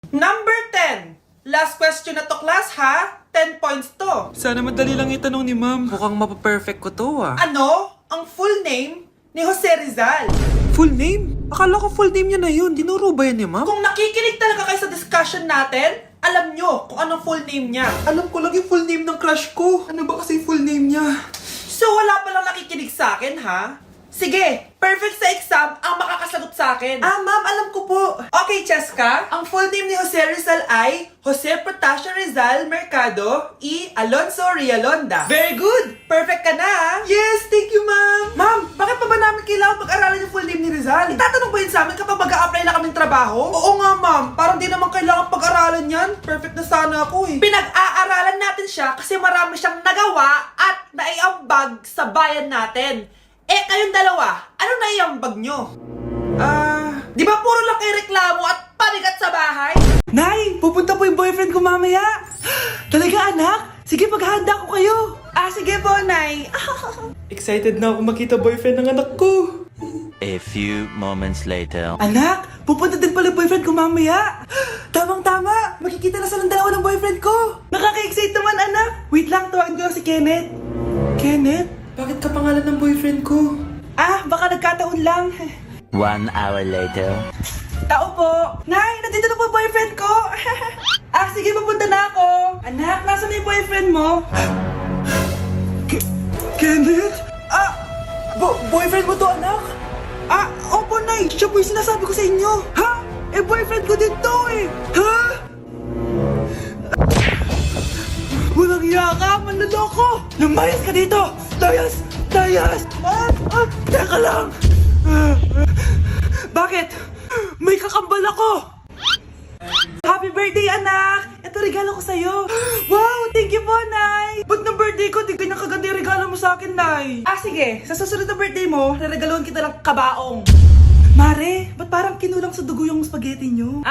Number 10. Last question na to, class, ha? 10 points to. Sana madali lang itanong ni ma'am. Mukhang mapaperfect ko to ah. Ano ang full name ni Jose Rizal? Full name? Akala ko full name niya na yun. Dinuro ba yan ni ma'am? Kung nakikinig talaga kayo sa discussion natin, alam nyo kung anong full name niya. Alam ko lang yung full name ng crush ko. Ano ba kasi full name niya? So wala palang nakikinig sa akin, ha? Sige, perfect sa exam ang makakasagot sa akin. Ah, ma'am, alam ko po. Okay, Cheska, ang full name ni Jose Rizal ay Jose Protasio Rizal Mercado y Alonso Rialonda. Very good! Perfect ka na, ha? Yes, thank you, ma'am. Ma'am, bakit pa ba namin kailangan pag-aralan yung full name ni Rizal? Itatanong ba yun sa amin kapag mag-a-apply na kaming trabaho? Oo nga, ma'am. Parang di naman kailangan pag-aralan yan. Perfect na sana ako, eh. Pinag-aaralan natin siya kasi marami siyang nagawa at naiambag sa bayan natin. Eh, kayong dalawa, ano naiambag nyo? Di ba puro lang kayo reklamo at panigat sa bahay? Nay, pupunta po yung boyfriend ko mamaya. Talaga anak? Sige, paghahanda ko kayo. Sige po, Nay. Excited na ako makita boyfriend ng anak ko. A few moments later. Anak, pupunta din pala yung boyfriend ko mamaya. Tamang-tama, makikita na silang dalawa ng boyfriend ko. Nakaka-excite naman anak. Wait lang, tawagin ko lang si Kenneth. Kenneth? Bakit ka pangalan ng boyfriend ko? Baka nagkataon lang. 1 hour later. Tao po. Nay, nandito na po boyfriend ko. Sige, papunta na ako. Anak, nasaan na yung boyfriend mo? Kenneth? Boyfriend mo to, anak? Opo, Nay. Siya po yung sinasabi ko sa inyo. Ha? Boyfriend ko din to, eh. Ha? Walang iya ka, manloloko! Lumayas ka dito! Layas! Layas! Teka lang! Bakit? May kakambal ako! Happy birthday, anak! Ito regalo ko sa'yo. Wow! Thank you po, Nay! Ba't ng birthday ko, di nakaganda yung regalo mo sa akin, Nay? Sige. Sa susunod na birthday mo, reregaluhan kita ng kabaong. Mare, ba't parang kinulang sa dugo yung spaghetti nyo?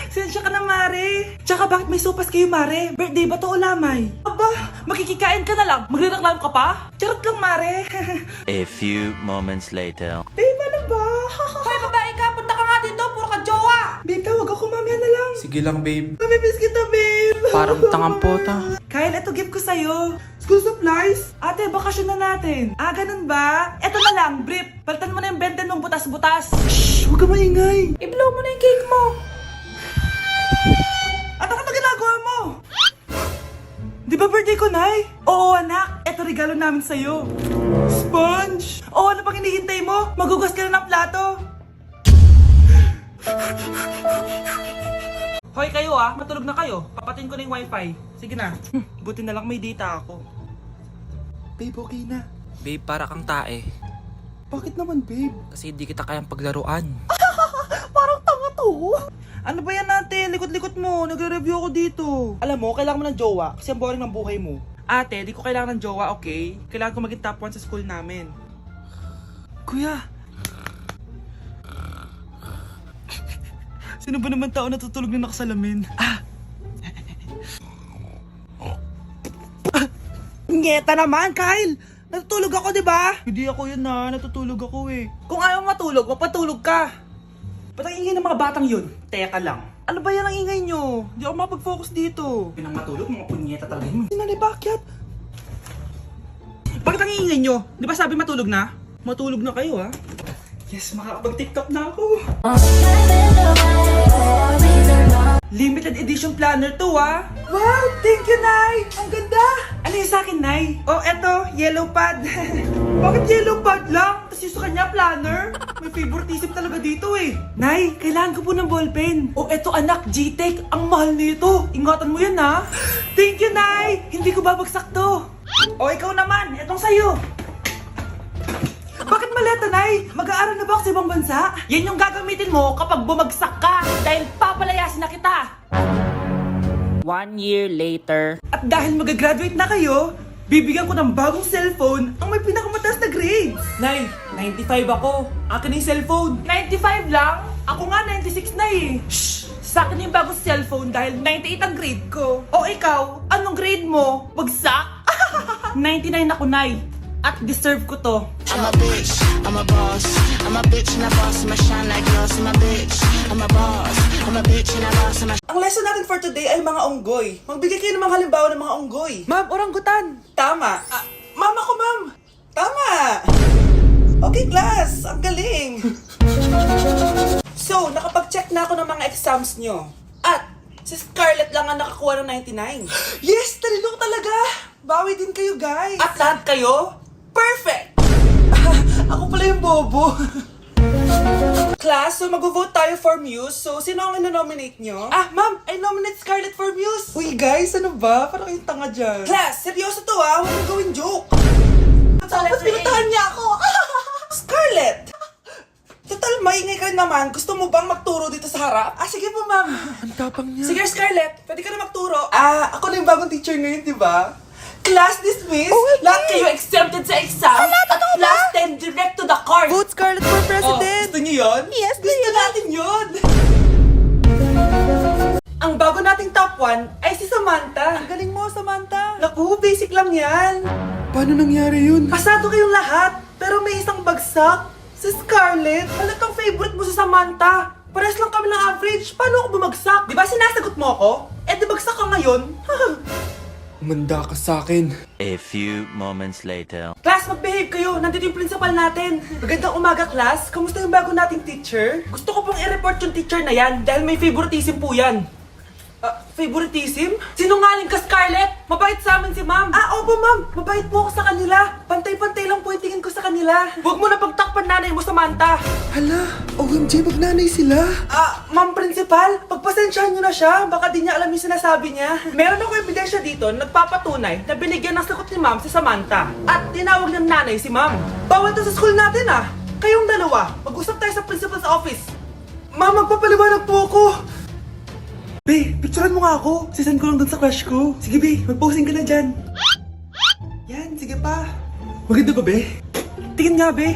Sensya ka na, Mare. Tsaka bakit may sopas kayo, Mare? Birthday ba to o lamay? Aba, makikikain ka na lang. Magrereklamo ka pa? Charot lang, Mare. A few moments later. Babe, ano ba? Hoy, babae ka, punta ka nga dito, puro ka jowa. Babe, tawag ako mamaya na lang. Sige lang, babe. Namimiss kita, babe. Parang tangang pota. Kyle, ito gift ko sa'yo. School supplies? Ate, bakasyon na natin. Ganun ba? Eto na lang, brief. Palitan mo na yung benten mong butas-butas. Shhh! Huwag ka maingay. I-blow mo na yung cake mo. At ano ginagawa mo? Di ba birthday ko, Nay? Oo, anak. Eto regalo namin sa'yo. Sponge! Ano pang hinihintay mo? Magugas ka na ng plato. Hoy kayo matulog na kayo. Papatin ko na yung wifi. Sige na. Buti na lang may data ako. Babe, okay na. Babe, para kang tae. Bakit naman, babe? Kasi hindi kita kayang paglaruan. Parang tanga to. Ano ba yan natin? Likot-likot mo. Nagre-review ako dito. Alam mo, kailangan mo ng jowa kasi ang boring ng buhay mo. Ate, di ko kailangan ng jowa, okay? Kailangan ko maging top 1 sa school namin. Kuya! Sino ba naman tao natutulog na nakasalamin? Ngeta naman, Kyle! Natutulog ako, di ba? Hindi ako yun natutulog ako eh. Kung ayaw matulog, mapatulog ka. Ba't ang ingay ng mga batang yun? Teka lang. Ano ba yan ang ingay nyo? Hindi ako mapag-focus dito. Pinang matulog, mga punyeta talaga yun. Sinalibakyat. Bakit ang ingay nyo? Di ba sabi matulog na? Matulog na kayo Yes, makakapag-tiktok na ako. Limited edition planner to Wow, thank you, Nay! Ang ganda! Ano yung sa akin, Nay? Eto, yellow pad. Bakit yellow pad lang? Tapos yung sa kanya, planner? May favoritism talaga dito Nay, kailangan ko po ng ballpen. Eto anak, G-Tech. Ang mahal nito. Ingatan mo yan Thank you, Nay! Hindi ko babagsak to. Ikaw naman. Etong sa'yo. Bakit maleta, Nay? Mag-aaral na ba ako sa ibang bansa? Yan yung gagamitin mo kapag bumagsak ka dahil papalayasin na kita. 1 year later. At dahil mag-graduate na kayo, bibigyan ko ng bagong cellphone ang may pinakamataas na grades. Nay, 95 ako. Akin na yung cellphone. 95 lang? Ako nga 96 na Shh! Sa akin yung bagong cellphone dahil 98 ang grade ko. Ikaw, anong grade mo? Bagsak? 99 ako, Nay. At deserve ko to. I'm a bitch, I'm a boss. I'm a bitch and a boss, I'ma shine like gloss. I'm a bitch, I'm a boss. I'm a bitch and a boss, I'ma Ang lesson natin for today ay mga unggoy. Magbigay kayo ng mga halimbawa ng mga unggoy. Ma'am, oranggutan. Tama. Ma'am ako, ma'am. Tama. Okay, class. Ang galing. So, nakapag-check na ako ng mga exams nyo. At, si Scarlett lang ang nakakuha ng 99. Yes! Talino ko talaga! Bawi din kayo, guys. At lahat kayo, perfect! Ako pala yung bobo. Class, so mag-vote tayo for Muse. So, sino ang ino-nominate nyo? Ah, ma'am, I nominate Scarlett for Muse. Uy, guys, ano ba? Parang kayong tanga dyan. Class, seryoso to ha. Huwag mong gawin joke. Tapos pinuntahan niya ako. Scarlett! Total, maingay ka rin naman. Gusto mo bang magturo dito sa harap? Ah, sige po, ma'am. Ang tapang niya. Sige, Scarlett. Pwede ka na magturo. Ah, ako na yung bagong teacher ngayon, di ba? Class dismissed. Lahat kayo exempted sa exam. At last 10 direct to the court. Vote Scarlett for president. Gusto niyo yun? Yes, gusto natin yun. Ang bago nating top 1 ay si Samantha. Ang galing mo, Samantha. Naku, basic lang yan. Paano nangyari yun? Pasado kayong lahat, pero may isang bagsak. Si Scarlett, halatang favorite mo si Samantha. Pares lang kami ng average. Paano ako bumagsak? Di ba sinasagot mo ako? Eh, di bagsak ka ngayon. Umanda ka sa akin. A few moments later. Class, mag-behave kayo. Nandito yung principal natin. Magandang umaga, class. Kamusta yung bago nating teacher? Gusto ko pong i-report yung teacher na yan dahil may favoritism po yan. Favoritism? Sinungaling ka, Scarlett! Mabait sa amin si ma'am. Ah, opo, ma'am. Mabait po ako sa kanila. Pantay-pantay lang po yung tingin ko sa kanila. Huwag mo na pagtakpan nanay mo, Samantha. Hala, OMG, magnanay sila. Ah, ma'am principal, pagpasensyahan niyo na siya. Baka di niya alam yung sinasabi niya. Meron ako ebidensya dito na nagpapatunay na binigyan ng sagot ni ma'am si Samantha. At tinawag ng nanay si ma'am. Bawal to sa school natin ah. Kayong dalawa, mag-usap tayo sa principal's office. Ma'am, magpapaliwanag po ako. Be, picturean mo nga ako. Sisend ko lang dun sa crush ko. Sige, Be, mag-posing ka na dyan. Yan, sige pa. Maganda ba, Be? Tingin nga, Be.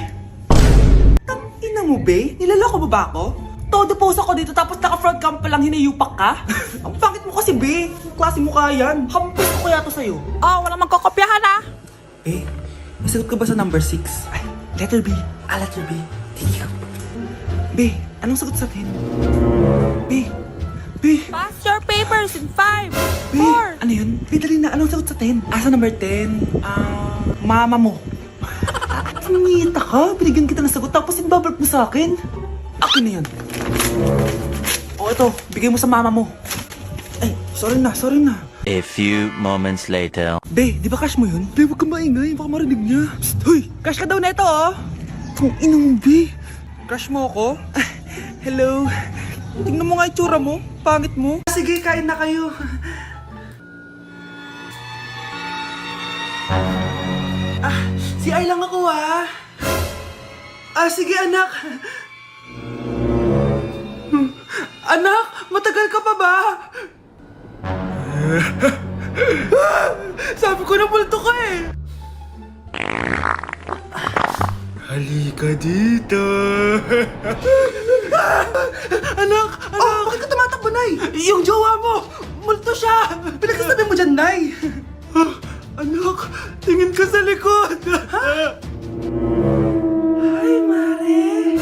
Ina mo, Be? Nilaloko mo ba ako? Todo pose ako dito tapos naka-front cam pa lang hinayupak ka? Ang pangit mo kasi, Be. Klase mo kaya yan. Hampus ko kaya to sa'yo. Oh, walang magkokopyahan ah. Be, nasagot ka ba sa number 6? Ay, letter B. Ah, letter B. Thank you. Be, anong sagot sa 10? Be, Pass your papers in 5, Be, 4. ano yun? Be, dali na. Anong sagot sa 10? Sa number 10? Mama mo. Tumita ka. Binigyan kita ng sagot tapos inbabalik mo sa akin. Akin na yun. O, ito. Bigay mo sa mama mo. Ay, sorry na. A few moments later. Be, di ba cash mo yun? Be, huwag kang maingay. Baka marinig niya. Psst, hoy! Cash ka daw na ito, oh! Kung inong, Be. Crush mo ako? Hello. Tingnan mo nga itsura mo. Pangit mo. Sige, kain na kayo. Si Ay lang ako ah. Sige anak. Anak, matagal ka pa ba? Sabi ko na multo ka eh. Halika dito. Anak! Oh, bakit ka tumatakbo, Nay? Yung jowa mo! Multo siya! Pinagsasabi mo dyan, Nay! Anak, tingin ka sa likod. Ay, Mare!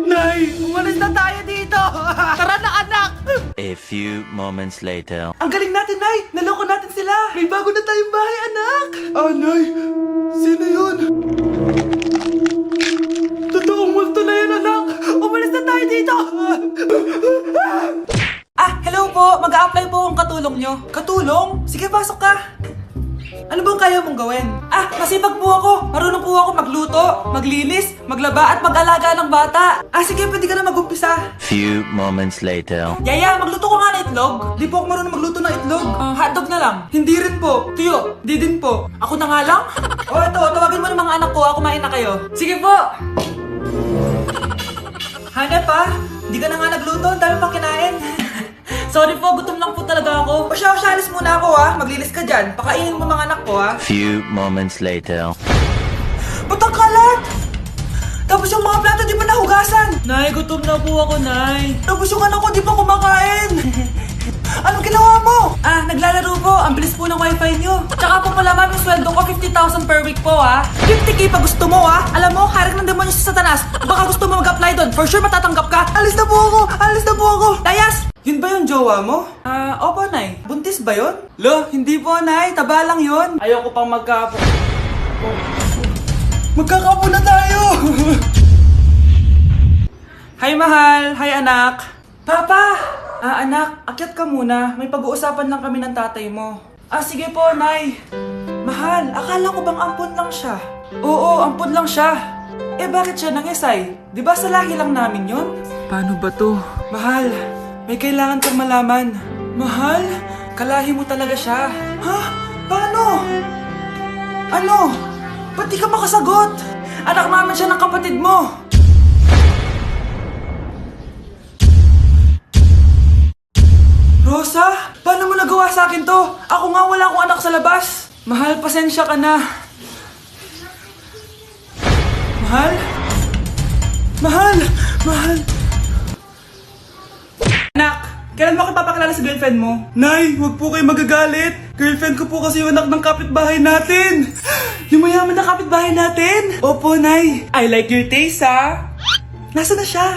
Nay, umalis na tayo dito! Tara na, anak! A few moments later. Ang galing natin, Nay! Naloko natin sila! May bago na tayong bahay, anak! Nay, sino yun? Totoong multo na yun, anak! Umalis na tayo dito! Hello po! Mag-a-apply po akong katulong nyo. Katulong? Sige, pasok ka! Ano bang kaya mong gawin? Masipag po ako! Marunong po ako magluto, maglinis, maglaba at mag-alaga ng bata. Sige, pwede ka na mag-umpisa. Few moments later. Yaya, magluto ko nga ng itlog. Di po ako marunong magluto ng itlog. Hotdog na lang. Hindi rin po. Tuyo, di din po. Ako na nga lang? Ito, tawagin mo ng mga anak ko. Kumain na kayo. Sige po! Hanep pa? Di ka na nga nagluto. Ang dami pang kinain. Sorry po, gutom lang po talaga ako. Alis muna ako maglilis ka dyan. Pakainin mo mga anak ko Few moments later. Ba't ang kalat? Tapos yung mga plato di pa nahugasan. Nay, gutom na po ako, Nay. Tapos yung anak ko di pa kumakain. Anong ginawa mo? Naglalaro po. Ang bilis po po ng wifi nyo. Tsaka po pala ma'am, yung sweldo ko 50,000 per week po ha. 50k pa gusto mo ha. Alam mo, harik ng demonyo sa Satanas. Baka gusto mo mag-apply doon. For sure matatanggap ka. Alis na po ako! Alis na po ako! Layas! Yun ba yung jowa mo? Opo, Nay. Buntis ba yun? Lo, hindi po, Nay. Taba lang yun. Ayoko pang magkaapo. Magkakapo na tayo! Hi, mahal. Hi, anak. Papa! Anak, akyat ka muna. May pag-uusapan lang kami ng tatay mo. Sige po, Nay. Mahal, akala ko bang ampon lang siya? Oo, ampon lang siya. Bakit siya nangisay? Di ba sa lahi lang namin yun? Paano ba to? Mahal, may kailangan kang malaman. Mahal, kalahi mo talaga siya. Ha? Paano? Ano? Ba't di ka makasagot? Anak naman siya ng kapatid mo. Rosa, paano mo nagawa sa akin to? Ako nga wala akong anak sa labas. Mahal, pasensya ka na. Mahal? Mahal! Mahal! Anak, kailan mo ako papakilala sa girlfriend mo? Nay, wag po kayo magagalit. Girlfriend ko po kasi yung anak ng kapitbahay natin. Yung mayaman na kapitbahay natin. Opo, Nay. I like your taste, ha? Nasaan na siya?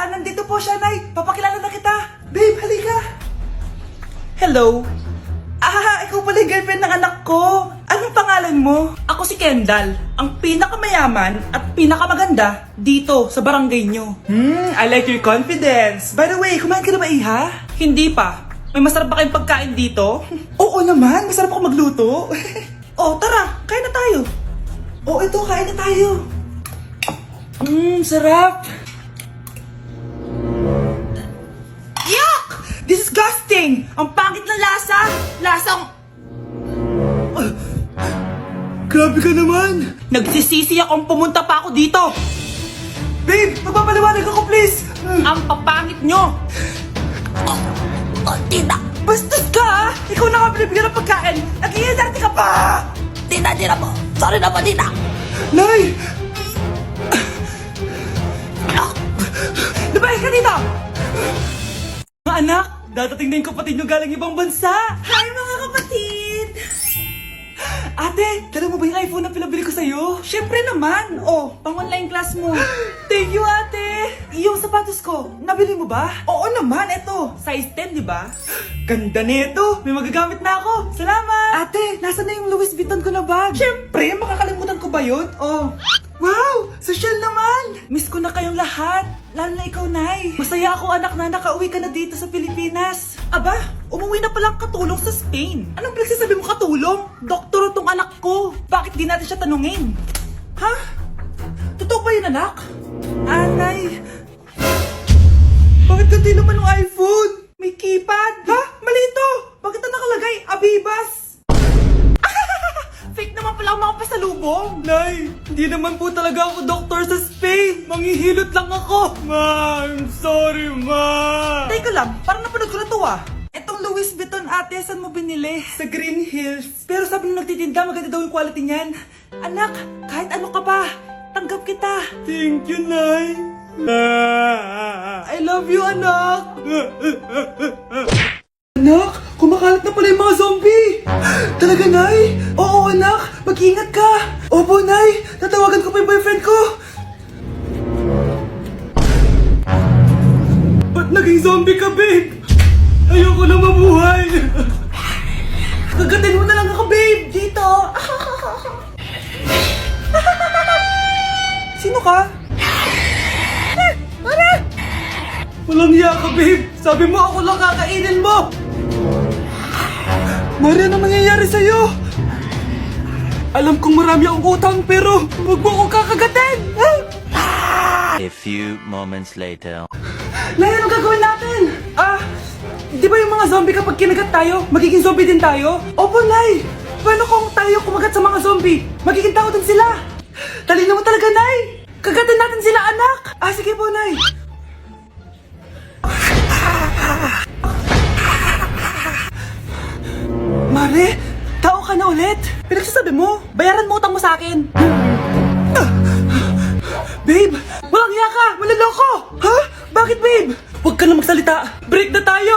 Nandito po siya, Nay. Papakilala na kita. Babe, halika. Hello. Ikaw pala yung girlfriend ng anak ko. Anong pangalan mo? Ako si Kendall, ang pinakamayaman at pinakamaganda dito sa barangay nyo. I like your confidence. By the way, kumain ka na ba, Iha? Hindi pa. May masarap ba kayong pagkain dito? Oo naman, masarap ako magluto. Tara, kain na tayo. Ito, kain na tayo. Sarap. Yuck! Disgusting! Ang pangit na lasa! Lasang... Grabe ka naman! Nagsisisi akong pumunta pa ako dito! Babe, magpapaliwanag ako please! Ang papangit nyo! Tita! Bastos ka! Ikaw na nga binibigyan ng pagkain! Nag-iinarte ka pa! Tita po! Sorry na po, tita! Nay! Lumayas ka dito! Mga anak, dadating na yung kapatid nyo galing ibang bansa! Hi mga kapatid! Ate, dala mo ba yung iPhone na pinabili ko sa'yo? Siyempre naman! Pang online class mo! Thank you, ate! Yung sapatos ko, nabili mo ba? Oo naman, eto! Size 10, di ba? Ganda nito! May magagamit na ako! Salamat! Ate, nasa na yung Louis Vuitton ko na bag? Siyempre, makakalimutan ko ba yun? Wow! Social naman! Miss ko na kayong lahat! Lalo na ikaw, Nay! Masaya ako, anak, na nakauwi ka na dito sa Pilipinas! Aba, umuwi na palang katulong sa Spain! Anong pinagsasabi mo katulong? Doktor tong anak ko! Bakit di natin siya tanungin? Ha? Totoo ba yun, anak? Nay! Bakit ganti naman ng iPhone? May keypad! Ha? Mali ito! Bakit na nakalagay? Abibas! Fake naman pala ang mga pasalubong! Nay, hindi naman po talaga ako doktor sa Spain! Manghihilot lang ako! Ma, I'm sorry, Ma! Teka lang, parang napanood ko na to Etong Louis Vuitton, ate, saan mo binili? Sa Green Hills. Pero sabi nung nagtitinda, maganda daw yung quality niyan. Anak, kahit ano ka pa, tanggap kita. Thank you, Nay. I love you, anak. Anak, kumakalat na pala yung mga zombie! Talaga, Nay? Oo, anak! Mag-ingat ka! Opo, Nay! Tatawagan ko pa yung boyfriend ko! Ba't naging zombie ka, babe? Ayoko na mabuhay! Kagatin mo na lang ako, babe! Dito! Sino ka? Walang hiya ka, babe! Sabi mo ako lang kakainin mo! Mari, ano nangyayari sa'yo? Alam kong marami akong utang pero huwag mo akong kakagatin! A few moments later. Nay, ano gagawin natin? Di ba yung mga zombie kapag kinagat tayo, magiging zombie din tayo? Opo, Nay! Paano kung tayo kumagat sa mga zombie? Magiging tao din sila! Talino mo talaga, Nay! Kagatin natin sila, anak! Sige po, Nay! Mare, tao ka na ulit? Pinagsasabi mo, bayaran mo utang mo sa akin. Babe, walang hiya ka! Malaloko! Ha? Bakit, babe? Huwag ka na magsalita! Break na tayo!